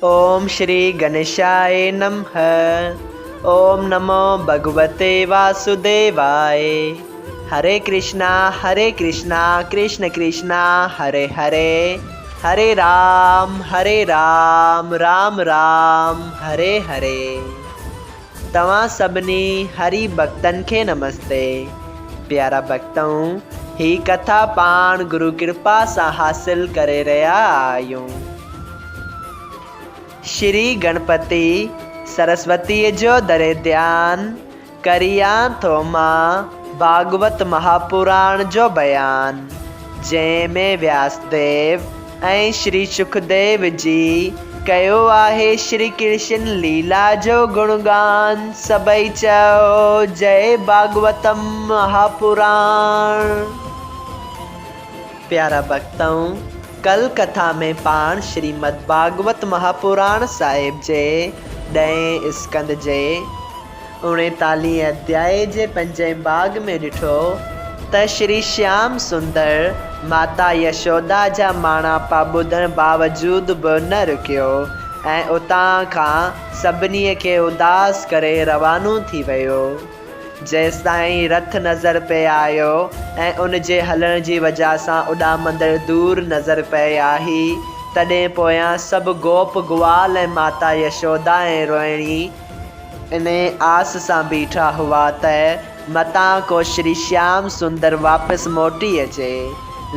ओम श्री गणेशाय नमः। ओम नमो भगवते वासुदेवाय। हरे कृष्णा कृष्ण कृष्णा हरे हरे, हरे राम राम राम हरे हरे। तव्हां सभिनी हरि भक्तन खे नमस्ते। प्यारा भक्तों, ही कथा पाण गुरु कृपा सां हासिल करे रहिया आहियूं। श्री गणपति सरस्वती जो दरे ध्यान करिया थो मां भागवत महापुराण जो बयान, जंहिंमें व्यासदेव ऐं श्री सुखदेव जी कयो आहे श्री कृष्ण लीला जो गुणगान। सभई चओ जय भागवतम महापुराण। प्यारा भक्तों, कल कथा में पाण श्रीमद् भागवत महापुराण साहिब जे 10 स्कंद जे 39 अध्याय जे 5 भाग में ॾिठो त श्री श्याम सुंदर माता यशोदा जा माणापा ॿुधण बावजूद बि न रुकियो ऐं उतां खां सभिनी खे उदास करे रवानो थी वियो। जेसिताईं रथ नज़र पे आयो ऐं उन जे हलण जी वजह सां उॾामंदड़ दूर नज़र पे आई, तॾहिं पोयां सभु गोप ग्वाल ऐं माता यशोदा ऐं रोहिणी इन आस सां बीठा हुआ त मतां को श्री श्याम सुंदर वापसि मोटी अचे।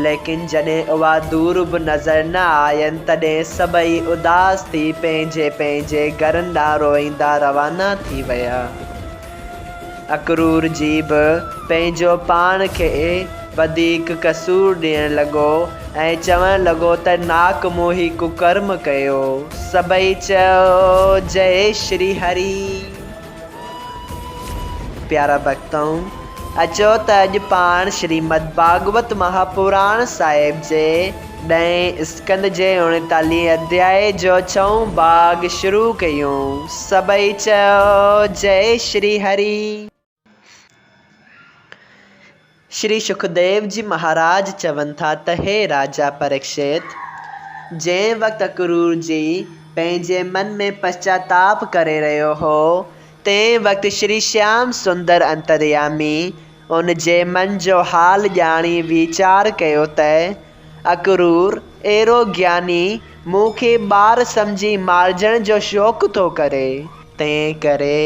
लेकिन जॾहिं उहा दूर बि नज़र न आयनि, तॾहिं सभई उदास थी पंहिंजे पंहिंजे घरनि ॾांहुं रोईंदा रवाना थी विया। अक्रूर जी बि पंहिंजो पाण खे वधीक कसूर ॾियण लॻो ऐं चवण लॻो त नाक मोही कुकर्म कयो। सभई चओ जय श्री हरि। प्यारा भक्तों, अचो त अॼु पाण श्रीमद् भागवत महापुराण साहिब जे 10 स्कंद जे 39 अध्याय जो 6 भाग शुरू कयूं। सभई चओ जय श्री हरि। श्री सुखदेव जी महाराज चवनि था त हे राजा परीक्षित, जंहिं वक़्तु अक्रूर जी पंहिंजे मन में पश्चाताप करे रहियो हो, तंहिं वक़्तु श्री श्याम सुंदर अंतर्यामी उन जे मन जो हाल ॼाणी वीचार कयो त अक्रूर अहिड़ो ज्ञानी मूंखे ॿार सम्झी मारजण जो शौक़ु थो करे, तंहिं करे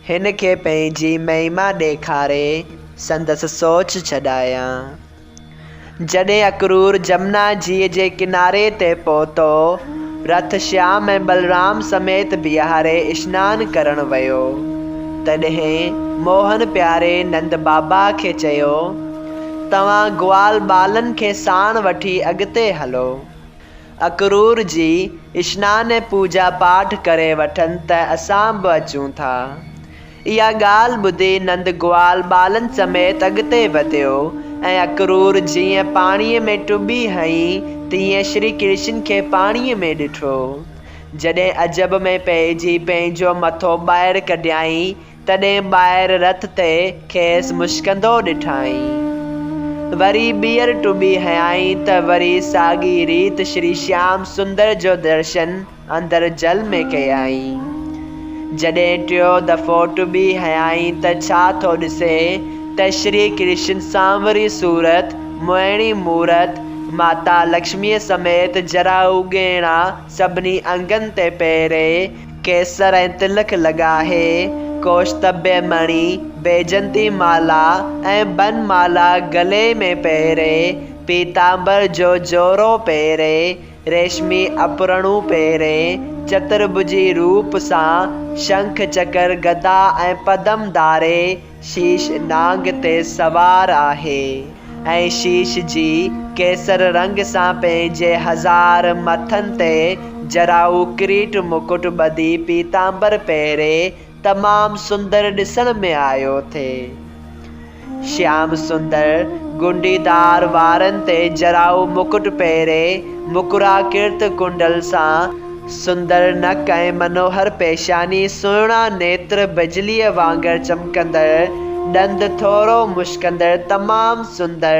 हिन खे पंहिंजी महिमा ॾेखारे संदसि सोच छॾायां। जॾहिं अक्रूर जमुना जीअ जे किनारे ते पहुतो, रथ श्याम ऐं बलराम समेत बिहारे स्नान करणु वियो। तॾहिं मोहन प्यारे नंद बाबा खे चयो, तव्हां ग्वाल बालनि खे साण वठी अॻिते हलो। अक्रूर जी स्नान ऐं पूजा पाठ करे वठनि त असां बि अचूं था। इहा ॻाल्हि ॿुधी नंद ग्वाल बालनि समेत अॻिते वधियो ऐं अक्रूर जीअं पाणीअ में टुॿी हईं, तीअं श्री कृष्ण खे पाणीअ में ॾिठो। जॾहिं अजब में पइजी पंहिंजो मथो ॿाहिरि कढियाईं, तॾहिं ॿाहिरि रथ ते खेसि मुश्कंदो ॾिठाईं। वरी ॿीहर टुॿी हयाईं त वरी साॻी रीत श्री श्याम सुंदर जो दर्शन अंदरि जल में कयाईं। जॾहिं टियों दफ़ो टुॿी हयाईं त छा थो ॾिसे त श्री कृष्ण सांवरी सूरत, मोहिणी मूरत, माता लक्ष्मीअ समेत जराऊ ॻेणा सभिनी अंगनि ते पहिरे केसर ऐं तिलक लॻाए, कौस्तभ्य मणि, बैजंती माला ऐं बनमाला गले में पहिरे, पीतांबर जो जोरो पहिरे, रेशमी अपरणू पहिरे, चतुर्भुजी रूप सां शंख चकर गदा ऐं पदम धारे शीश नांग ते सवार आहे ऐं शीश जी केसर रंग सां पंहिंजे 1000 मथनि ते जराऊ किरीट मुकुट ॿधी पीतांबर पहिरे तमामु सुंदर ॾिसण में आयो थे। श्याम सुंदर गुंडीदार वारनि ते जराऊ मुकुट पहिरे, मुकुराकृत कुंडल सां सुंदर नक ऐं मनोहर पेशानी, सुहिणा नेत्र बिजलीअ वांगुरु चमकंदड़, ॾंद थोरो मुश्कंदड़, तमामु सुंदर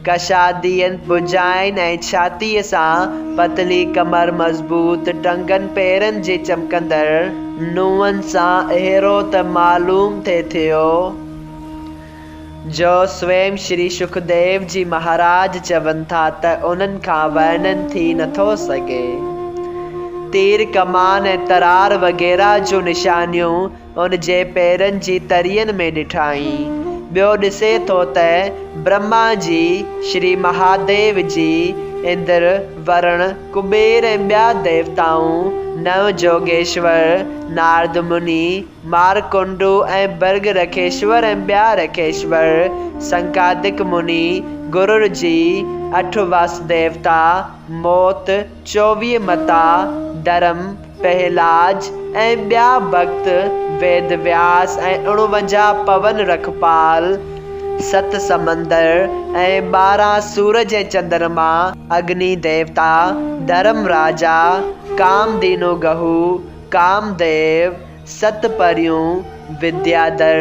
कशादीअनि पुजाइनि ऐं छातीअ सां पतली कमर मज़बूत टंगनि पेरनि जे चमकंदड़ नुंहंनि सां अहिड़ो त मालूम थिए थियो जो स्वयं श्री सुखदेव जी महाराज चवनि था त उन्हनि खां वर्णन थी नथो सघे। तीर कमान ऐं तरार वग़ैरह जूं निशानियूं उन जे पेरनि जी तरियनि में ॾिठाई। ॿियो ॾिसे थो त ब्रह्मा जी, श्री महादेव जी, इंद्र, वरुण, कुबेर ऐं ॿिया देवताऊं, नव जोगेश्वर, नारद मुनि, मारकुंडू ऐं बर्ग रखेश्वर ऐं ॿिया रखेश्वर, संकादिक मुनि, गुरुर जी, 8 वासुदेवता, मोत, 24 मता, धर्म, पहलाज ऐं ॿिया भक्त, वेद व्यास ऐं 49 पवन रखपाल, 7 समंदर ऐं 12 सूरज ऐं चंद्रमा, अग्नि देवता, धर्म राजा, कामधेनु गहू, कामदेव, 7 परियूं, विद्याधर,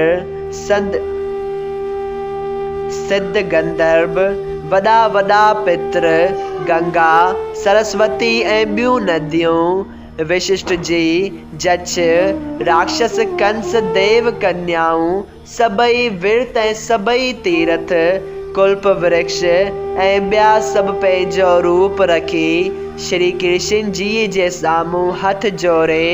सिद्ध गंधर्व, वॾा वॾा पित्र, गंगा, सरस्वती ऐं ॿियूं नदियूं, विशिष्ट जी, जछ, राक्षस, कंस, देव कन्याऊं, सभई विर्त ऐं सभई तीर्थ, कुल्प वृक्ष ऐं ॿिया सभु पंहिंजो रूप रखी श्री कृष्ण जी जे साम्हूं हथ जोड़े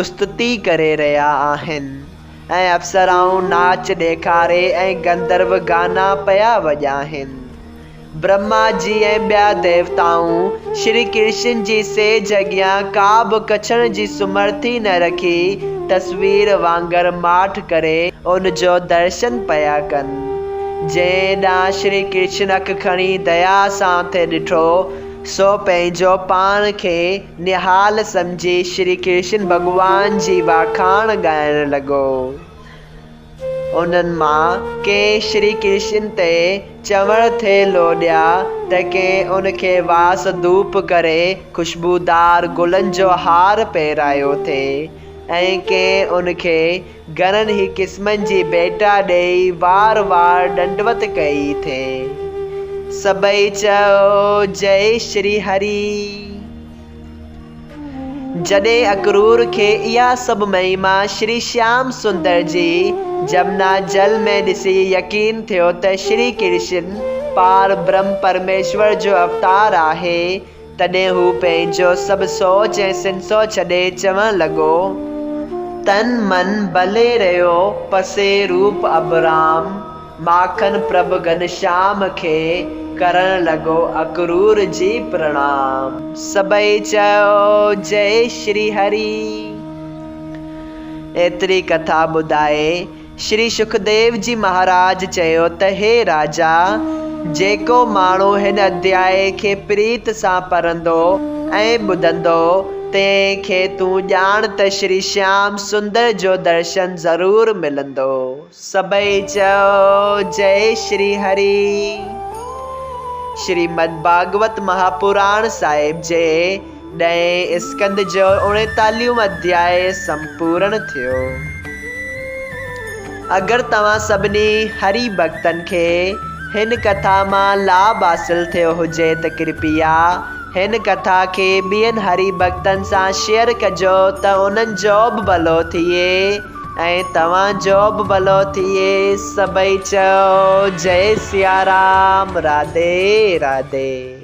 स्तुति करे रहिया आहिनि ऐं अप्सराऊं नाच ॾेखारे ऐं गंधर्व गाना पिया वॼाइनि। ब्रह्मा जी ऐं ॿिया देवताऊं श्री कृष्ण जी सेज अॻियां का बि कछण जी सुमर्थी न रखी तस्वीर वांगुरु माठ करे उन जो दर्शन पिया कनि। जंहिं ॾांहुं श्री कृष्ण अखि खणी दया सां थे ॾिठो सो पंहिंजो पाण खे निहाल सम्झी श्री कृष्ण भॻवान जी वाखाण ॻाइणु लॻो। उन्हनि मां कंहिं श्री कृष्ण ते चवण थे लोॾिया त कंहिं उनखे वास धूप करे ख़ुशबूदार गुलनि जो हार पहिरायो थे ऐं कंहिं उनखे घणनि ई क़िस्मनि जी भेटा ॾेई वार वार दंडवत कई थे। सभई चयो जय श्री हरि। जॾहिं अक्रूर खे इहा सभु महिमा श्री श्याम सुंदर जी जमुना जल में ॾिसी यकीन थियो त श्री कृष्ण पार ब्रह्म परमेश्वर जो अवतार आहे तॾहिं हू पंहिंजो सभु सोच ऐं सिंसो छॾे चवणु लॻो तन मन भले रहियो पसे रूप अबराम माखन प्रभ घनश्याम खे करण लॻो अक्रूर जी प्रणाम। सभई चयो जय श्री हरि। एतिरी कथा ॿुधाए श्री सुखदेव जी महाराज चयो त हे राजा जेको माण्हू हिन अध्याय खे प्रीत सां पढ़ंदो ऐं ॿुधंदो तंहिंखे तूं ॼाण त श्री श्याम सुंदर जो दर्शन ज़रूरु मिलंदो। सभई चयो जय श्री हरि। श्रीमद् भागवत महापुराण साहिब जे 10 स्कंद जो 39 अध्याय संपूर्ण थियो। अगरि तव्हां सभिनी हरि भक्तनि खे हिन कथा मां लाभ हासिल थियो हुजे त कृपया हिन कथा खे ॿियनि हरि भक्तनि सां शेयर कजो त उन्हनि जो बि भलो थिए ऐं तव्हांजो बि भलो थिए। सभई चयो जय सिया राम। राधे राधे।